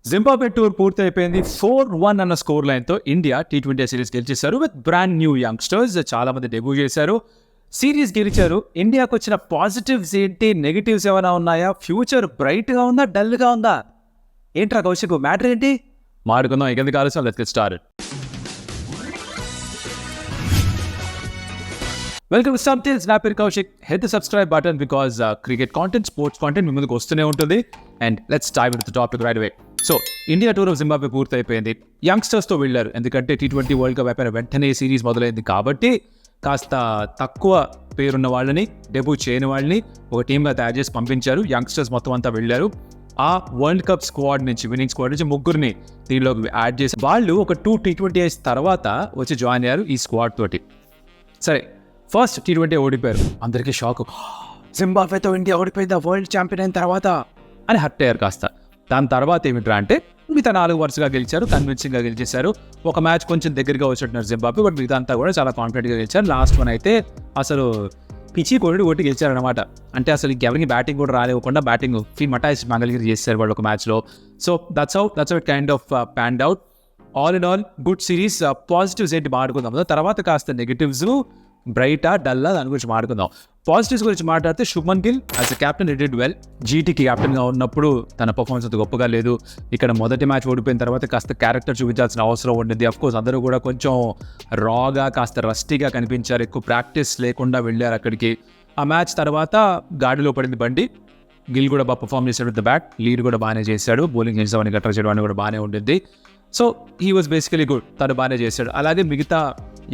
Zimbabwe tour పూర్తి అయిపోయింది. 4-1 అన్న స్కోర్ లైన్తో ఇండియా T20 సిరీస్ గెలిచేశారు విత్ బ్రాండ్ న్యూ యంగ్స్టర్స్. చాలా మంది డెబ్యూ చేశారు, సిరీస్ గెలిచారు. ఇండియాకు వచ్చిన పాజిటివ్స్ ఏంటి, నెగిటివ్స్ ఏమైనా ఉన్నాయా, ఫ్యూచర్ బ్రైట్గా ఉందా, డల్గా ఉందా, ఏంట్రా కౌశిక్ మ్యాటర్ ఏంటి మాడుకుందాం. ఇంకెందుకు ఆలోచన, let's get started. Welcome to sum tales. నా పేరు Kaushik. Hit the subscribe button because cricket content, sports content మీ ముందుకు వస్తూనే ఉంటుంది. And let's dive into the topic right away. So India tour of Zimbabwe పూర్తి అయిపోయింది. యంగ్స్టర్స్తో వెళ్ళారు, ఎందుకంటే T20 వరల్డ్ కప్ అయిపోయిన వెంటనే సిరీస్ మొదలైంది కాబట్టి కాస్త తక్కువ పేరున్న వాళ్ళని, డెబ్యూ చేయని వాళ్ళని ఒక టీమ్గా తయారు చేసి పంపించారు. యంగ్స్టర్స్ మొత్తం అంతా వెళ్ళారు. ఆ వరల్డ్ కప్ స్క్వాడ్ నుంచి, విన్నింగ్ స్క్వాడ్ నుంచి ముగ్గురిని దీనిలోకి యాడ్ చేసి వాళ్ళు ఒక 2 T20s తర్వాత వచ్చి జాయిన్ అయ్యారు ఈ స్క్వాడ్ తోటి. సరే, ఫస్ట్ T20 ఓడిపోయారు. అందరికీ షాక్, జింబాబ్వేతో ఇండియా ఓడిపోయిందా వరల్డ్ ఛాంపియన్ అయిన తర్వాత అని హర్ట్ అయ్యారు కాస్త. దాని తర్వాత ఏమిట్రా అంటే మిగతా 4 వరుసగా గెలిచారు, కన్విన్సింగ్గా గెలిచేశారు. ఒక మ్యాచ్ కొంచెం దగ్గరగా వచ్చినట్టున్నారు జింబాబ్వే, బట్ మిగతా అంతా కూడా చాలా కాన్ఫిడెంట్గా గెలిచారు. లాస్ట్ వన్ అయితే అసలు పిచ్చి కొట్టి గెలిచారనమాట. అంటే అసలు ఇంకెవరికి బ్యాటింగ్ కూడా రాలేకుండా బ్యాటింగ్ మటాయిస్ మంగళగిరి చేశారు వాళ్ళు ఒక మ్యాచ్లో. So that's how it kind of panned out. All in all good series. Positives ఏంటి మాట్లాడుకుందాం, తర్వాత కాస్త నెగిటివ్స్, బ్రైటా డల్లా, దాని గురించి మాట్లాడుకుందాం. పాజిటివ్స్ గురించి మాట్లాడితే Shubman Gill as a captain did well. జీటీకి కెప్టెన్గా ఉన్నప్పుడు తన పర్ఫార్మెన్స్ అంత గొప్పగా లేదు. ఇక్కడ మొదటి మ్యాచ్ ఓడిపోయిన తర్వాత కాస్త క్యారెక్టర్ చూపించాల్సిన అవసరం ఉండింది. అఫ్కోర్స్ అందరూ కూడా కొంచెం రాగా, కాస్త రస్టీగా కనిపించారు. ఎక్కువ ప్రాక్టీస్ లేకుండా వెళ్ళారు అక్కడికి. ఆ మ్యాచ్ తర్వాత గాడిలో పడింది బండి. గిల్ కూడా బాగా పర్ఫార్మ్ చేశాడు విత్ ద బ్యాట్. లీడ్ కూడా బాగానే చేశాడు, బౌలింగ్ చేసామని గట్రా చేయడం కూడా బాగానే ఉండింది. So he was basically good, తను బాగానే చేశాడు. అలాగే మిగతా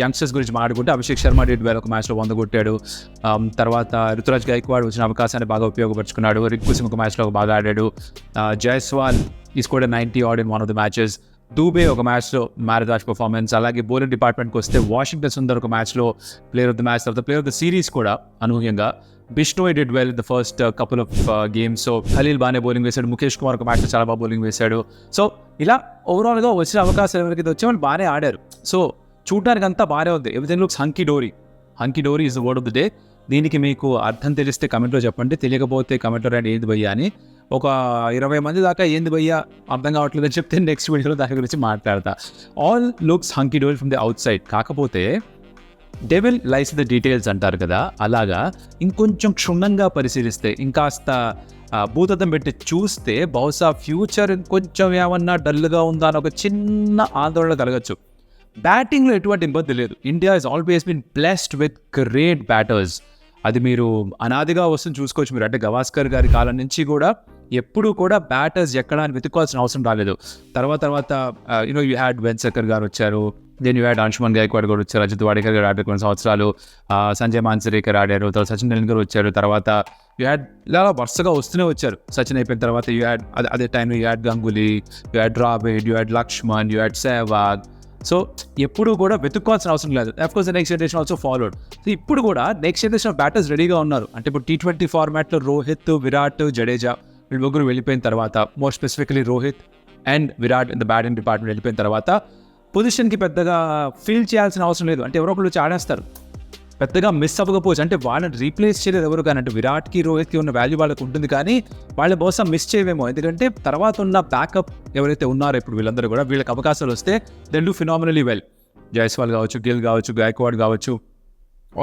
యంగ్స్టర్స్ గురించి మాట్లాడుకుంటే అభిషేక్ శర్మ డిడ్ వెల్, ఒక మ్యాచ్లో 100 కొట్టాడు. తర్వాత రుతురాజ్ గైక్వాడ్ వచ్చిన అవకాశాన్ని బాగా ఉపయోగపరుచుకున్నాడు. రింకు సింగ్ ఒక మ్యాచ్లో బాగా ఆడాడు. జైస్వాల్ ఈ scored 90 odd in one of the matches. Dube ఒక మ్యాచ్లో మ్యారథాన్ పర్ఫార్మెన్స్. అలాగే బౌలింగ్ డిపార్ట్మెంట్కి వస్తే వాషింగ్టన్ సుందర్ ఒక మ్యాచ్లో ప్లేయర్ ఆఫ్ ద మ్యాచ్, తర్వాత ప్లేయర్ ఆఫ్ ద సిరీస్ కూడా అనూహ్యంగా. Bishnoi did well the first couple of games. So Khaleel బాగానే బౌలింగ్ వేశాడు. ముఖేష్ కుమార్ ఒక మ్యాచ్లో చాలా బాగా బౌలింగ్ వేశాడు. సో ఇలా ఓవరాల్గా వచ్చిన అవకాశాలు ఎవరికైతే వచ్చే వాళ్ళు బాగానే ఆడారు. సో చూడడానికి అంతా బాగానే ఉంది. Everything looks hunky dory is the word of the day. దీనికి మీకు అర్థం తెలిస్తే కమెంట్లో చెప్పండి, తెలియకపోతే కమెంట్లో రండి ఏంది భయ్యా అని. ఒక 20 మంది దాకా ఏంది భయ్యా అర్థం కావట్లేదని చెప్తే నెక్స్ట్ వీడియోలో దాని గురించి మాట్లాడతా. All looks hunky dory from the outside. కాకపోతే డెవిల్ లైస్ ద డీటెయిల్స్ అంటారు కదా, అలాగా ఇంకొంచెం క్షుణ్ణంగా పరిశీలిస్తే, ఇంకాస్త భూతద్దం పెట్టి చూస్తే బహుశా ఫ్యూచర్ ఇంకొంచెం ఏమన్నా డల్గా ఉందా అని ఒక చిన్న ఆందోళన కలగచ్చు. బ్యాటింగ్లో ఎటువంటి ఇబ్బంది లేదు. India is always been blessed with great batters. అది మీరు అనాదిగా వస్తుంది చూసుకోవచ్చు మీరు. అంటే గవాస్కర్ గారి కాలం నుంచి కూడా ఎప్పుడూ కూడా బ్యాటర్స్ ఎక్కడ అని వెతుక్కోవాల్సిన అవసరం రాలేదు. తర్వాత యూ హ్యాడ్ వెన్సకర్ గారు వచ్చారు, then you had Anshuman Gaekwad గారు వచ్చారు, అజిత్ వాడేకర్ గారు ఆడారు కొన్ని సంవత్సరాలు, సంజయ్ మాన్సరేకర్ ఆడారు, తర్వాత సచిన్ టెండూల్కర్ వచ్చారు, తర్వాత యూ హ్యాడ్ ఇలా వరుసగా వస్తూనే వచ్చారు. సచిన్ అయిపోయిన తర్వాత యూ హ్యాడ్ అదే టైంలో you had Ganguly, you had Dravid, you had Laxman, you had Sehwag. So ఎప్పుడు కూడా వెతుక్కోవాల్సిన అవసరం లేదు. Of course next generation also followed. So ఇప్పుడు కూడా నెక్స్ట్ జనరేషన్ ఆఫ్ బ్యాటర్స్ రెడీగా ఉన్నారు. అంటే ఇప్పుడు T20 ఫార్మాట్లో రోహిత్, విరాట్, జడేజా వీళ్ళు ముగ్గురు వెళ్ళిపోయిన తర్వాత, more specifically Rohit and Virat in the batting department వెళ్ళిపోయిన తర్వాత పొజిషన్కి పెద్దగా ఫీల్ చేయాల్సిన అవసరం లేదు. అంటే ఎవరో ఒకళ్ళు వచ్చి ఆడేస్తారు, పెద్దగా మిస్ అవ్వకపోవచ్చు. అంటే వాళ్ళని రీప్లేస్ చేయలేదు ఎవరు కానీ. అంటే విరాట్కి, రోహిత్కి ఉన్న వాల్యూ వాళ్ళకి ఉంటుంది, కానీ వాళ్ళు బహుశా మిస్ చేయవేమో. ఎందుకంటే తర్వాత ఉన్న బ్యాకప్ ఎవరైతే ఉన్నారో ఇప్పుడు వీళ్ళందరూ కూడా, వీళ్ళకి అవకాశాలు వస్తే they do phenomenally well. Jaiswal కావచ్చు, గిల్ కావచ్చు, గైక్వాడ్ కావచ్చు,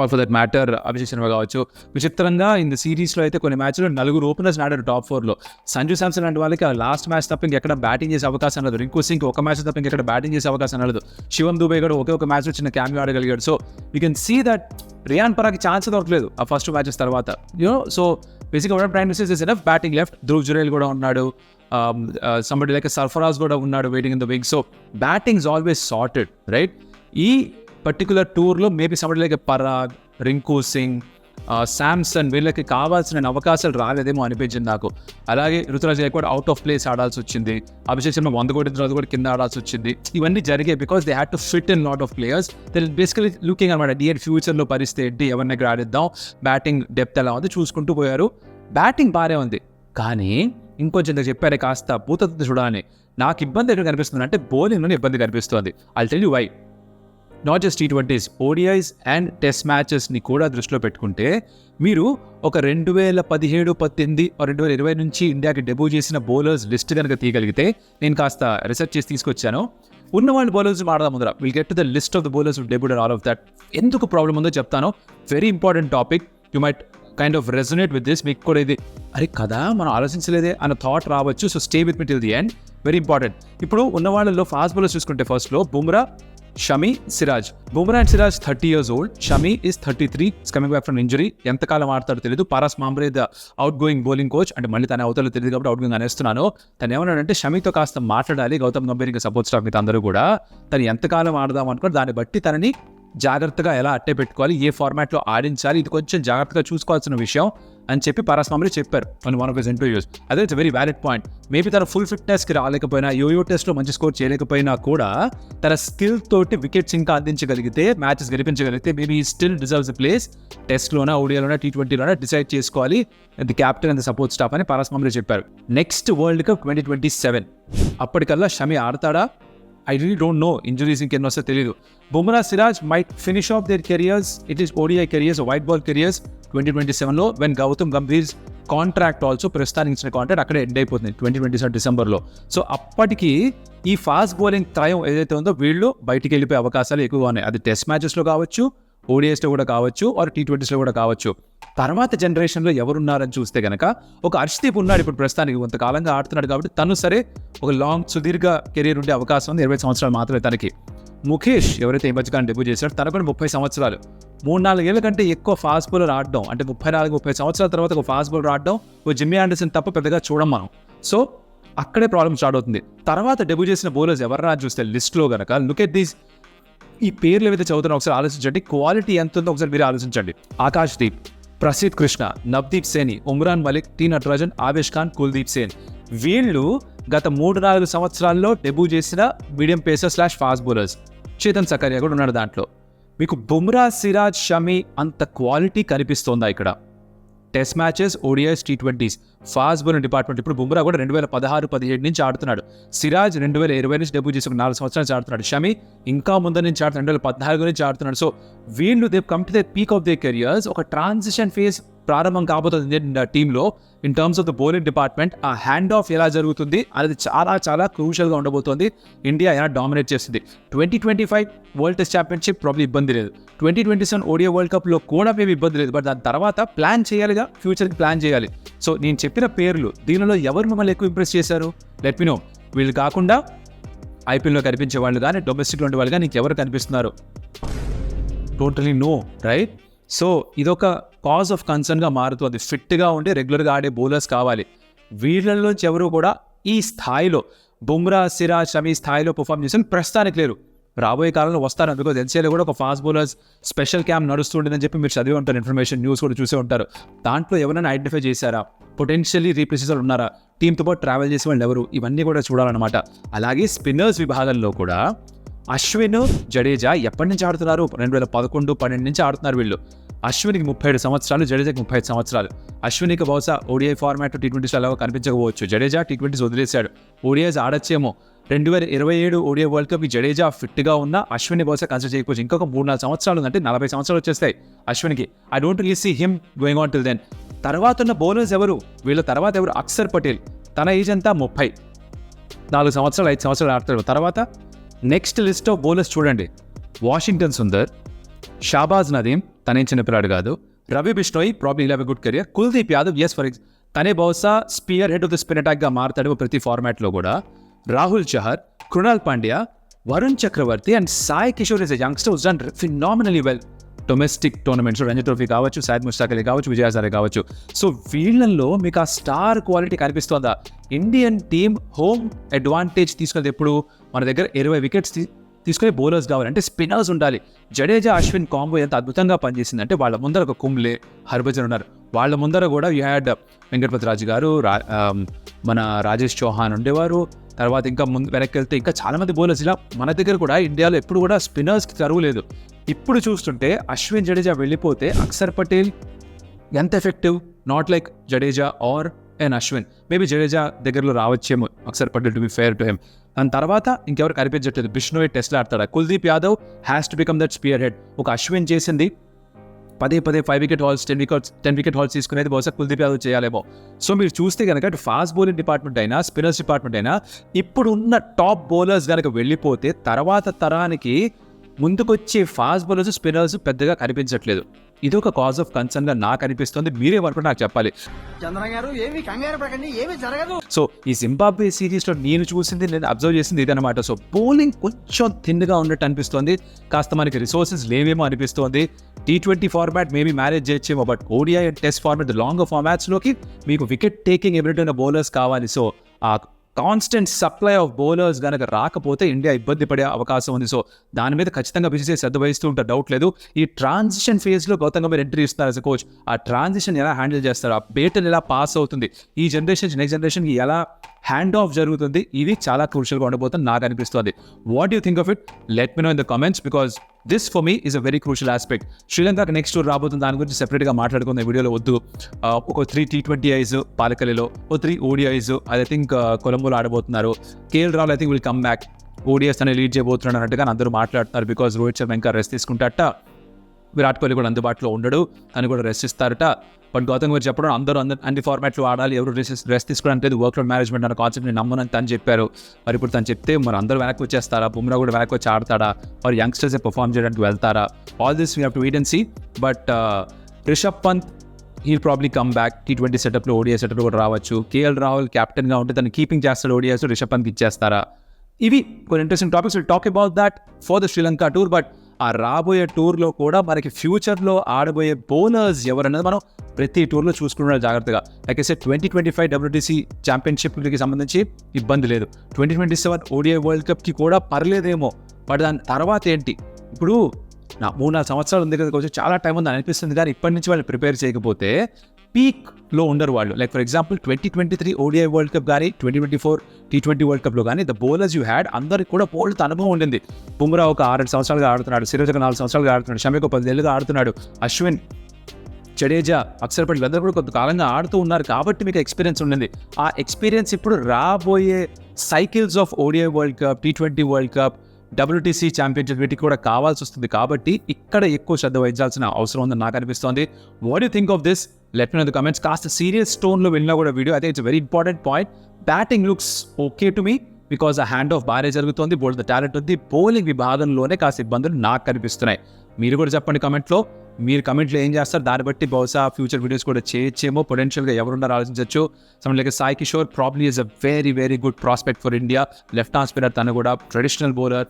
all for that matter Abhishek Sharma కావచ్చు. విచిత్రంగా ఇన్ ద సిరీస్లో అయితే కొన్ని మ్యాచ్లో 4 ఓపెనర్స్ ఆడారు టాప్ 4లో. సంజు శాంసన్ లాంటి వాళ్ళకి లాస్ట్ మ్యాచ్ తప్ప ఇంకెక్కడ బ్యాటింగ్ చేసే అవకాశం లేదు. రింకు సింగ్ ఒక మ్యాచ్ తప్ప ఇంకెక్కడ బ్యాటింగ్ చేసే అవకాశం లేదు. శివం దుబే కూడా ఒక మ్యాచ్లో చిన్న క్యామియో ఆడగలిగాడు. So you can see that Riyan పరాగ్కి ఛాన్స్ దొరకలేదు ఆ ఫస్ట్ మ్యాచెస్ తర్వాత. సో బేసిక్గా one prime minister is enough batting left. Dhruv Jurel కూడా ఉన్నాడు, సంబడి లైక్ సర్ఫరాజ్ కూడా ఉన్నాడు waiting in the wing. So batting is always sorted, right? ఈ పర్టికులర్ టూర్లో maybe somebody like Parag, Rinku Singh, Samson వీళ్ళకి కావాల్సిన అవకాశాలు రాలేదేమో అనిపించింది నాకు. అలాగే Ruturaj Gaikwad out of place ఆడాల్సి వచ్చింది. అభిషేక్ శర్మ 100 కొట్టిన తర్వాత కూడా కింద ఆడాల్సి వచ్చింది. ఇవన్నీ జరిగాయి because they had to fit in lot of players. They basically looking అనమాట డియర్ ఫ్యూచర్లో పరిస్థితి ఏంటి, ఎవరిని దగ్గర ఆడిద్దాం, బ్యాటింగ్ డెప్త్ ఎలా ఉంది చూసుకుంటూ పోయారు. బ్యాటింగ్ బాగానే ఉంది, కానీ ఇంకొంచెం చెప్పారే కాస్త భూతత్వం చూడాలని నాకు ఇబ్బంది ఎక్కడ కనిపిస్తుంది అంటే బౌలింగ్లోనే ఇబ్బంది కనిపిస్తుంది. I'll tell you why. Not just T20s, ODIs and test మ్యాచెస్ని కూడా దృష్టిలో పెట్టుకుంటే మీరు ఒక 2017, 18 2020 నుంచి ఇండియాకి డెబ్యూ చేసిన బౌలర్స్ లిస్ట్ కనుక తీయగలిగితే, నేను కాస్త రీసెర్చ్ చేసి తీసుకొచ్చాను, ఉన్నవాళ్ళ బౌలర్స్ మాడదాం ముందర. Will get to the list of the bowlers who debuted and all of that. ఎందుకు ప్రాబ్లం ఉందో చెప్తాను. Very important topic. You might kind of resonate with this. మీకు కూడా ఇది అరే కదా మనం ఆలోచించలేదే అన్న థాట్ రావచ్చు. So stay with me till the end. Very important. ఇప్పుడు ఉన్న వాళ్ళలో ఫాస్ట్ బౌలర్స్ చూసుకుంటే ఫస్ట్లో Bumrah, Shami, Siraj. Bumrah and Siraj 30 years old. Shami is 33, coming back from injury. ఎంతకాలం ఆడతాడో తెలియదు. Paras Mhambrey the out going bowling coach, అంటే మళ్ళీ తన అవతల తెలియదు కాబట్టి అవుట్ గోయింగ్ అనేస్తున్నాను. తను ఏమన్నాడంటే షమితో కాస్త మాట్లాడాలి, గౌతమ్ గంభీర్ ఇంకా సపోర్ట్ స్టాఫ్ మీద అందరూ కూడా తను ఎంతకాలం ఆడదాం అనుకుని దాన్ని బట్టి తనని జాగ్రత్తగా ఎలా అట్టే పెట్టుకోవాలి, ఏ ఫార్మాట్లో ఆడించాలి, ఇది కొంచెం జాగ్రత్తగా చూసుకోవాల్సిన విషయం అని చెప్పి పారస్ మాంబ్రే చెప్పారు వన్ ఆఫ్ హిస్ ఇంటర్వ్యూస్. అదే it's very valid point. Maybe తన ఫుల్ ఫిట్నెస్కి రాలేకపోయినా, యోయో టెస్ట్లో మంచి స్కోర్ చేయలేకపోయినా కూడా తన స్కిల్ తోటి వికెట్స్ ఇంకా అందించగలిగితే, మ్యాచెస్ గెలిపించగలిగితే maybe still deserves a place. టెస్ట్లోనా, ఓడిఐలోనా, T20లోనా డిసైడ్ చేసుకోవాలి the captain and the support staff అని పారస్ మాంబ్రే చెప్పారు. నెక్స్ట్ వరల్డ్ కప్ 2027 అప్పటికల్లా షమి ఆడతాడా? I really don't know. Injuries ఇంకెన్నో వస్తే తెలియదు. Bumrah, Siraj might finish off their careers, it is ODI careers, white ball careers 2027లో when Gautam Gambhir contract also ప్రస్తుతానికి ఇచ్చిన కాంట్రాక్ట్ అక్కడే ఎండ్ అయిపోతుంది 2027 డిసెంబర్లో. సో అప్పటికి ఈ ఫాస్ట్ బౌలింగ్ త్రయం ఏదైతే ఉందో వీళ్ళు బయటికి వెళ్ళిపోయే అవకాశాలు ఎక్కువగా ఉన్నాయి. అది టెస్ట్ మ్యాచెస్లో కావచ్చు, ODIsలో కూడా కావచ్చు, ఆర్ T20sలో కూడా కావచ్చు. తర్వాత జనరేషన్లో ఎవరున్నారని చూస్తే కనుక ఒక హర్షదీప్ ఉన్నాడు ఇప్పుడు ప్రస్తుతానికి, కొంతకాలంగా ఆడుతున్నాడు కాబట్టి తను సరే ఒక లాంగ్ సుదీర్ఘ కెరీర్ ఉండే అవకాశం ఉంది. 20 సంవత్సరాలు మాత్రమే తనకి. ముఖేష్ ఎవరైతే ఈ మధ్యకాలం డెబ్యూ చేశాడో తనకు కూడా 30 సంవత్సరాలు. 3-4 ఏళ్ళ కంటే ఎక్కువ ఫాస్ట్ బౌలర్ ఆడడం అంటే 34-30 సంవత్సరాల తర్వాత ఒక ఫాస్ట్ బౌలర్ ఆడడం ఒక జిమ్మీ ఆండర్సన్ తప్ప పెద్దగా చూడం మనం. సో అక్కడే ప్రాబ్లం స్టార్ట్ అవుతుంది. తర్వాత డెబ్యూ చేసిన బౌలర్స్ ఎవరన్నా చూస్తే లిస్ట్లో కనుక లుక్ ఎట్ దీస్, ఈ పేర్లు ఏవైతే చదువుతారో ఒకసారి ఆలోచించండి. క్వాలిటీ ఎంత ఉందో ఒకసారి మీరు ఆలోచించండి. ఆకాష్ దీప్, ప్రసిద్ కృష్ణ, నవ్దీప్ సేని, ఉమ్రాన్ మలిక్, టీ నటరాజన్, ఆవేష్ ఖాన్, కుల్దీప్ సేన్. వీళ్ళు గత 3-4 సంవత్సరాల్లో డెబ్యూ చేసిన medium pacer / fast bowlers. Chetan Sakariya కూడా ఉన్నాడు దాంట్లో. మీకు బుమ్రా, సిరాజ్, షమి అంత క్వాలిటీ కనిపిస్తోందా ఇక్కడ? Test matches, ODIs, T20s, fast bowling department. ఇప్పుడు బుమ్రా కూడా 2016-17 నుంచి ఆడుతున్నాడు. సిరాజ్ 2020 నుంచి డెబ్యూ చేసి ఒక 4 సంవత్సరాల నుంచి ఆడుతున్నాడు. షమి ఇంకా ముందు నుంచి ఆడుతున్నాడు, 2014 నుంచి ఆడుతున్నాడు. సో వీళ్ళు they come to the peak of they careers. ఒక ట్రాన్సిషన్ ఫేజ్ ప్రారంభం కాబోతుంది టీంలో in terms of the bowling department. ఆ హ్యాండ్ ఆఫ్ ఎలా జరుగుతుంది అనేది చాలా చాలా క్రూషియల్గా ఉండబోతోంది. ఇండియా ఎలా డామినేట్ చేస్తుంది. 2025 వరల్డ్ టెస్ట్ ఛాంపియన్షిప్ ప్రాబ్లీ ఇబ్బంది లేదు. 2027 ODI వరల్డ్ కప్లో కూడా మేము ఇబ్బంది లేదు. బట్ దాని తర్వాత ప్లాన్ చేయాలిగా, ఫ్యూచర్కి ప్లాన్ చేయాలి. సో నేను చెప్పిన పేర్లు దీనిలో ఎవరు మిమ్మల్ని ఎక్కువ ఇంప్రెస్ చేశారు? Let me know. వీళ్ళు కాకుండా IPLలో కనిపించే వాళ్ళు కానీ, డొమెస్టిక్లో ఉండే వాళ్ళు కానీ ఇంకెవరు కనిపిస్తున్నారు? Totally no, right? సో ఇదొక కాజ్ ఆఫ్ కన్సర్న్గా మారుతుంది. ఫిట్గా ఉండి రెగ్యులర్గా ఆడే బౌలర్స్ కావాలి. వీళ్ళలోంచి ఎవరు కూడా ఈ స్థాయిలో బుమ్రా, సిరాజ్, షమి స్థాయిలో పర్ఫామ్ చేసిన ప్రస్తుతానికి లేరు. రాబోయే కాలంలో వస్తారు. బికాజ్ NCAలో కూడా ఒక ఫాస్ట్ బౌలర్స్ స్పెషల్ క్యాంప్ నడుస్తుండేదని చెప్పి మీరు చదివి ఉంటారు, ఇన్ఫర్మేషన్ న్యూస్ కూడా చూసే ఉంటారు. దాంట్లో ఎవరైనా ఐడెంటిఫై చేశారా? పొటెన్షియల్లీ రీప్లేసెస్ ఉన్నారా? టీంతో పాటు ట్రావెల్ చేసే వాళ్ళు ఎవరు? ఇవన్నీ కూడా చూడాలన్నమాట. అలాగే స్పిన్నర్స్ విభాగంలో కూడా అశ్విన్, జడేజా ఎప్పటి నుంచి ఆడుతున్నారు? 2011-12 నుంచి ఆడుతున్నారు వీళ్ళు. అశ్విన్కి 37 సంవత్సరాలు, జడేజాకి 35 సంవత్సరాలు. అశ్విన్కి బహుశా ODI ఫార్మాట్ T20s అలాగా కనిపించకపోవచ్చు. జడేజా T20s వదిలేశాడు. ODIs ఆడచ్చేమో. 2027 ODI వరల్డ్ కప్కి జడేజా ఫిట్గా ఉన్న అశ్విన్ని బహుశా కన్సిడర్ చేయకపోవచ్చు. ఇంకొక 3-4 సంవత్సరాలు ఉందంటే 40 సంవత్సరాలు వచ్చేస్తాయి అశ్విన్కి. I don't really see him going on till then. తర్వాత ఉన్న బౌలర్స్ ఎవరు? వీళ్ళ తర్వాత ఎవరు? అక్షర్ పటేల్. తన ఏజ్ అంతా 30, 4 సంవత్సరాలు 5 సంవత్సరాలు ఆడతాడు. తర్వాత నెక్స్ట్ లిస్ట్ ఆఫ్ బౌలర్స్ చూడండి. వాషింగ్టన్ సుందర్, షాబాజ్ నదీం, తనేం చిన్నపిల్లాడు కాదు. Ravi Bishnoi probably have a good career. Kuldeep Yadav, as far తనే బహుశా spearhead of the spin అటాక్గా మారుతాడు ప్రతి ఫార్మాట్లో కూడా. Rahul Chahar, Krunal Pandya, Varun Chakravarthy and Sai Kishore is a youngster who's done phenomenally well domestic tournaments. Ranji trophy కావచ్చు, సైయద్ ముష్తాక్ అలీ కావచ్చు, విజయ్ హజారే కావచ్చు. సో వీళ్ళల్లో మీకు ఆ స్టార్ క్వాలిటీ కనిపిస్తోందా? ఇండియన్ టీమ్ హోమ్ అడ్వాంటేజ్ తీసుకునేది ఎప్పుడు? మన దగ్గర 20 వికెట్స్ తీసుకునే బౌలర్స్ కావాలి, అంటే స్పిన్నర్స్ ఉండాలి. జడేజా, అశ్విన్ కాంబో ఎంత అద్భుతంగా పనిచేసింది అంటే వాళ్ళ ముందర ఒక కుంబ్లే, హర్భజన్ ఉన్నారు. వాళ్ళ ముందర కూడా యూ హ్యాడ్ వెంకటపతి రాజు గారు, మన రాజేష్ చౌహాన్ ఉండేవారు. తర్వాత ఇంకా ముందు వెనక్కి వెళ్తే ఇంకా చాలామంది బౌలర్స్. ఇలా మన దగ్గర కూడా ఇండియాలో ఎప్పుడు కూడా స్పిన్నర్స్కి కరువు లేదు. ఇప్పుడు చూస్తుంటే అశ్విన్, జడేజా వెళ్ళిపోతే అక్షర్ పటేల్ ఎంత effective? Not like Jadeja or and Ashwin. Maybe Jadeja దగ్గరలో రావచ్చేమో Axar Patel, to be fair to him. దాని తర్వాత ఇంకెవరు కనిపించట్లేదు. బిష్ణోయ్ టెస్ట్లో ఆడతాడా? Kuldeep Yadav has to become that spearhead. ఒక అశ్విన్ చేసింది పదే 5 వికెట్ హాల్స్, 10 వికెట్ హాల్స్ తీసుకునేది బహుశా కుల్దీప్ యాదవ్ చేయాలేమో. సో మీరు చూస్తే కనుక ఇటు ఫాస్ట్ బౌలింగ్ డిపార్ట్మెంట్ అయినా, స్పిన్నర్స్ డిపార్ట్మెంట్ అయినా, ఇప్పుడున్న టాప్ బౌలర్స్ కనుక వెళ్ళిపోతే తర్వాత తరానికి ముందుకొచ్చే ఫాస్ట్ బౌలర్స్, స్పిన్నర్స్ పెద్దగా కనిపించట్లేదు. ఇది ఒక కాజ్ ఆఫ్ కన్సర్న్ గా నాకు అనిపిస్తుంది. మీరేమనుకుంటే నాకు చెప్పాలి. చంద్ర గారు ఏమి కంగారు పడకండి, ఏమి జరగదు. సో ఈ జింబాబ్వే సిరీస్ లో నేను చూసింది, నేను అబ్జర్వ్ చేసింది ఇదనమాట. సో బౌలింగ్ కొంచెం థిన్గా ఉన్నట్టు అనిపిస్తుంది. కాస్త మనకి రిసోర్సెస్ లేవేమో అనిపిస్తుంది. T20 ఫార్మాట్ మేబీ మేనేజ్ చేయొచ్చేమో, but ODI and test format longer formats లోకి మీకు వికెట్ టేకింగ్ ఎబిలిటీ ఉన్న బౌలర్స్ కావాలి. సో ఆ కాన్స్టెంట్ సప్లై ఆఫ్ బౌలర్స్ కనుక రాకపోతే ఇండియా ఇబ్బంది పడే అవకాశం ఉంది. సో దాని మీద ఖచ్చితంగా BCCI శ్రద్ధ వహిస్తూ ఉంటారు, డౌట్ లేదు. ఈ ట్రాన్సిషన్ ఫేజ్లో గౌతమ్ గంభీర్ ఎంట్రీ ఇస్తున్నారు యాజ్ అ కోచ్. ఆ ట్రాన్సిషన్ ఎలా హ్యాండిల్ చేస్తారు, ఆ బేటన్ ఎలా పాస్ అవుతుంది, ఈ జనరేషన్ నెక్స్ట్ జనరేషన్కి ఎలా హ్యాండ్ ఆఫ్ జరుగుతుంది, ఇది చాలా క్రూషియల్గా ఉండబోతుంది నాకు అనిపిస్తుంది. What you think of it? Let me know in the comments, because this for me is a very crucial aspect. శ్రీలంకకి నెక్స్ట్ టూర్ రాబోతుంది, దాని గురించి సెపరేట్గా మాట్లాడుకుందాం వీడియోలో వద్దు. ఒక 3 T20Is పాలకలిలో, ఓ 3 ODIs ఐ థింక్ కొలంబోలో ఆడబోతున్నారు. KL Rahul I think will come back, ODIs అనే లీడ్ చేయబోతున్నాడు అన్నట్టుగా అందరూ మాట్లాడుతున్నారు. బికాజ్ రోహిత్ శర్మ ఇంకా రెస్ట్ తీసుకుంటారట, విరాట్ కోహ్లీ కూడా అందుబాటులో ఉండడు, తను కూడా రెస్ట్ ఇస్తారట. బట్ గౌతమ్ గంభీర్ చెప్పడం అందరూ అన్ని ఫార్మాట్లు ఆడాలి, ఎవరు రెస్ట్ తీసుకోవడానికి లేదు, వర్క్ లోడ్ మేనేజ్మెంట్ అన్న కాన్సెప్ట్ నేను నమ్మనని తను చెప్పారు. మరి ఇప్పుడు తను చెప్తే మరి అందరూ వెనక్కి వచ్చేస్తారా, బుమ్రా కూడా వెనక్కి వచ్చి ఆడతాడా, మరి యంగ్స్టర్స్ పర్ఫామ్ చేయడానికి వెళ్తారా? All this we have to wait and see. But Rishabh Pant he'll probably come back. T20 సెటప్లో, ODI సెటప్లో కూడా రావచ్చు. KL రాహుల్ కెప్టెన్గా ఉంటే తను కీపింగ్ చేస్తాడు ODIs, రిషబ్ పంత్కి ఇచ్చేస్తారా? ఇవి కొన్ని interesting topics. Will talk about that for the Sri Lanka tour. But ఆ రాబోయే టూర్లో కూడా మనకి ఫ్యూచర్లో ఆడబోయే బౌలర్స్ ఎవరన్నది మనం ప్రతి టూర్లో చూసుకున్న జాగ్రత్తగా. లైక్ ఐ సెడ్ 2025 WTC ఛాంపియన్షిప్కి సంబంధించి ఇబ్బంది లేదు. 2027 ODI వరల్డ్ కప్కి కూడా పర్లేదేమో. బట్ దాని తర్వాత ఏంటి? ఇప్పుడు 3-4 సంవత్సరాలు ఉంది కదా, కొంచెం చాలా టైం ఉంది అనిపిస్తుంది. కానీ ఇప్పటి నుంచి వాళ్ళు ప్రిపేర్ చేయకపోతే పీక్లో ఉండరు వాళ్ళు. Like for example 2023 ODI world cup కానీ 2024 T20 వరల్డ్ కప్లో కానీ ద బౌలర్స్ యూ హ్యాడ్ అందరికి కూడా బౌల్డ్ అనుభవం ఉండింది. బుమ్రా ఒక 6 సంవత్సరాలుగా ఆడుతున్నాడు, సిరాజ్ ఒక 4 సంవత్సరాలుగా ఆడుతున్నాడు, షమి ఒక 10 ఏళ్ళుగా ఆడుతున్నాడు, అశ్విన్, జడేజా, అక్షర్ పటేల్ అందరూ కూడా కొంతకాలంగా ఆడుతూ ఉన్నారు కాబట్టి మీకు ఎక్స్పీరియన్స్ ఉండింది. ఆ ఎక్స్పీరియన్స్ ఇప్పుడు రాబోయే cycles of ODI world cup, T20 world cup, WTC championship వీటికి కూడా కావాల్సి వస్తుంది. కాబట్టి ఇక్కడ ఎక్కువ శ్రద్ధ వహించాల్సిన అవసరం ఉందని నాకు అనిపిస్తోంది. What you think of this? Let me know in the comments. కాస్త సీరియస్ టోన్లో వెళ్ళినా కూడా వీడియో అయితే it's very important point. Batting looks okay to me because ఆ హ్యాండ్ ఆఫ్ బాగానే జరుగుతుంది, బోల్డ్ ద టాలెంట్ ఉంది. బౌలింగ్ విభాగంలోనే కాస్త ఇబ్బందులు నాకు కనిపిస్తున్నాయి. మీరు కూడా చెప్పండి కమెంట్లో. మీరు కమెంట్లో ఏం చేస్తారు, దాన్ని బట్టి బహుశా ఫ్యూచర్ వీడియోస్ కూడా చేయొచ్చేమో. పొటెన్షియల్గా ఎవరున్నారో ఆలోచించవచ్చు. Some like Sai Kishore probably is a very very good prospect for India. Left arm spinner, తను కూడా ట్రెడిషనల్ బౌలర్.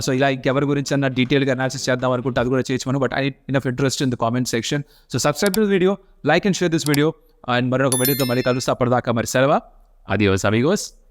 సో ఇలా ఇంకెవరి గురించి అన్న డీటెయిల్గా అనాలిసిస్ చేద్దాం అనుకుంటే అది కూడా చేయొచ్చు. But I enough interest in the comment section. So subscribe to this video, like and share this video. And మరొక వీడియోతో మళ్ళీ కలుస్తా. అప్పటిదాకా మరి సెలవు. Adios Amigos.